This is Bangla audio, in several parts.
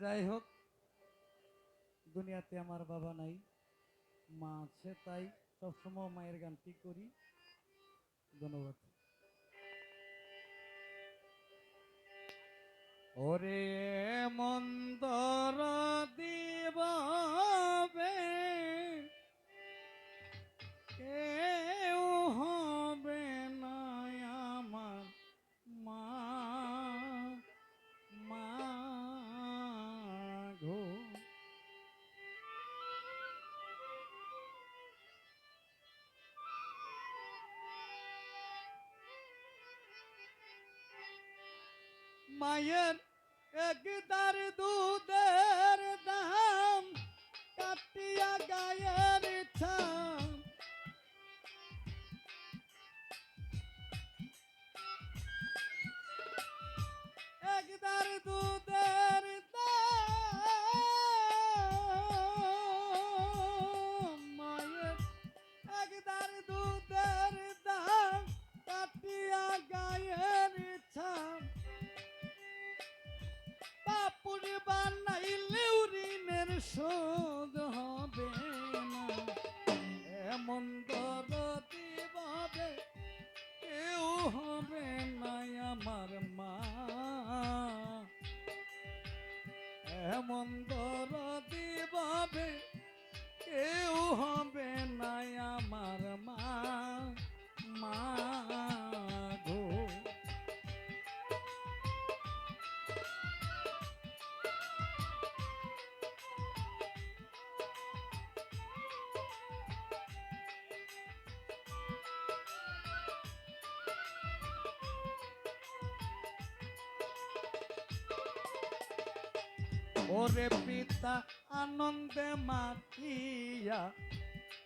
যাই হোক, দুনিয়াতে আমার বাবা নাই, মা আছে, তাই সবসময় মায়ের গানটি করি। ধন্যবাদ। ওরে মন্দর দিবাবে কেউ হবে না আমার মা, মা গো। মায়ের একদার দুধের দাম কাটিয়া গায়ের ছাম, একদার দুধের দাম, মায়ের একদার দুধের দাম কাটিয়া গায়ের ছাম, পাপুড় বানাইলেও ঋণের শোধ হবে না। এমন দরদি ভাবে কেউ হবে না আমার মা, এমন দরদি ভাবে কেউ হবে না আমার মা, মা গো। ওরে পিতা আনন্দে মাতিয়া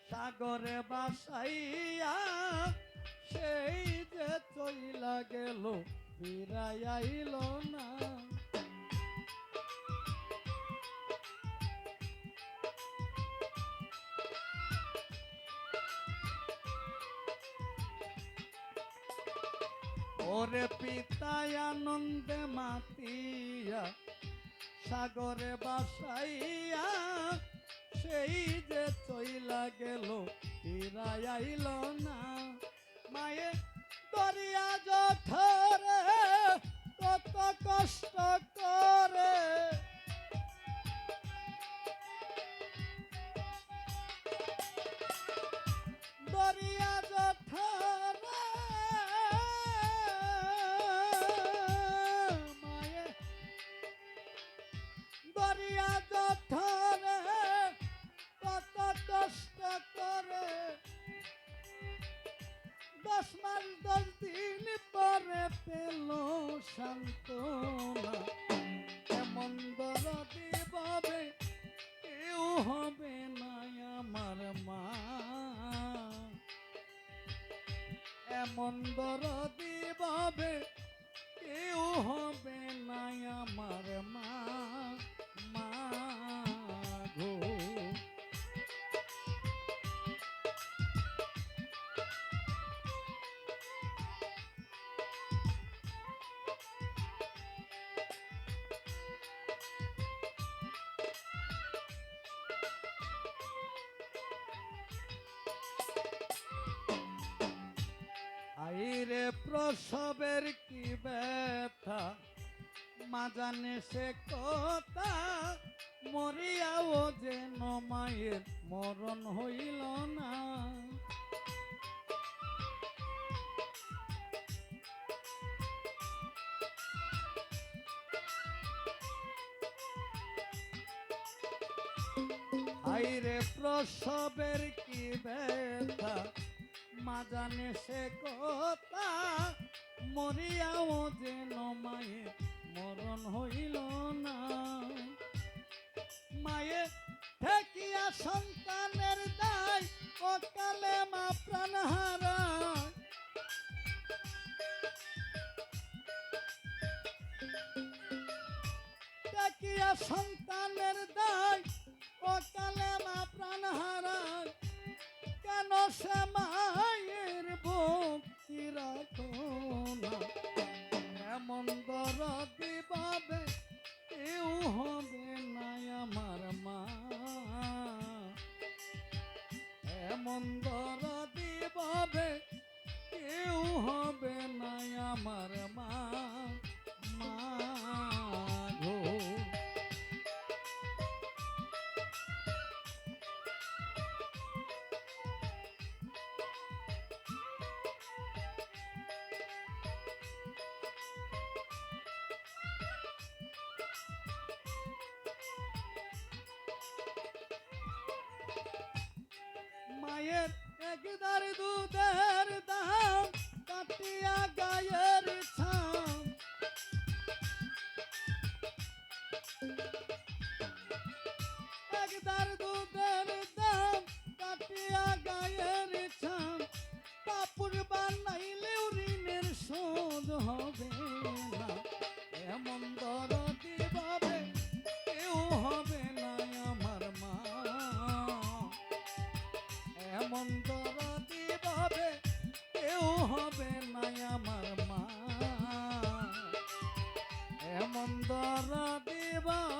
সাগরে বাসাইয়া, সেই যে চইলা গেল ফিরাই আইল না। ওরে পিতা আনন্দে মাতিয়া সাগরে বাসাইয়া, সেই যে চইলা গেল ফিরাই আইল না। মায়ে দরিয়া জঠরে কত কষ্ট করে, দরিয়া জঠরে মায়ে দরিয়া জঠরে কত কষ্ট করে, 10 মাস 10 দিন পরে পেল সান্ত্বনা। এমন দরদি ভাবে কেউ হবে না আমার মা, এমন দরদি ভাবে কেউ হবে না আমার মা, মা গো। আইরে প্রসবের কি ব্যথা, মা জানে সে কথা, মরিয়াও যেন মায়ের মরণ হইল না। আইরে প্রসবের কি ব্যথা, মা জানে সে কথা, মরিয়াও যেন মায়ের মরণ হইল না। মায়ের ঠেকিয়া সন্তানের দায় অকালে মা প্রাণ হারায়, ঠেকিয়া সন্তানের দায় অকালে মা প্রাণ হারায়। কেন সে মায়ের ভক্তি রাখো না, এমন দরদি ভাবে কেউ হবে মায়ের একদার দুধের দাম কাটিয়া গায়ের ছাম একদার দুধের দাম কাটিয়া গায়ের ছাম কাপড় বানাইলেও ঋণের শোধ হবে না এমন দরদি ভাবে কেউ হবে না আমার মা এমন দরদি ভাবে কেউ হবে না আমার মা এমন দরদি ভাবে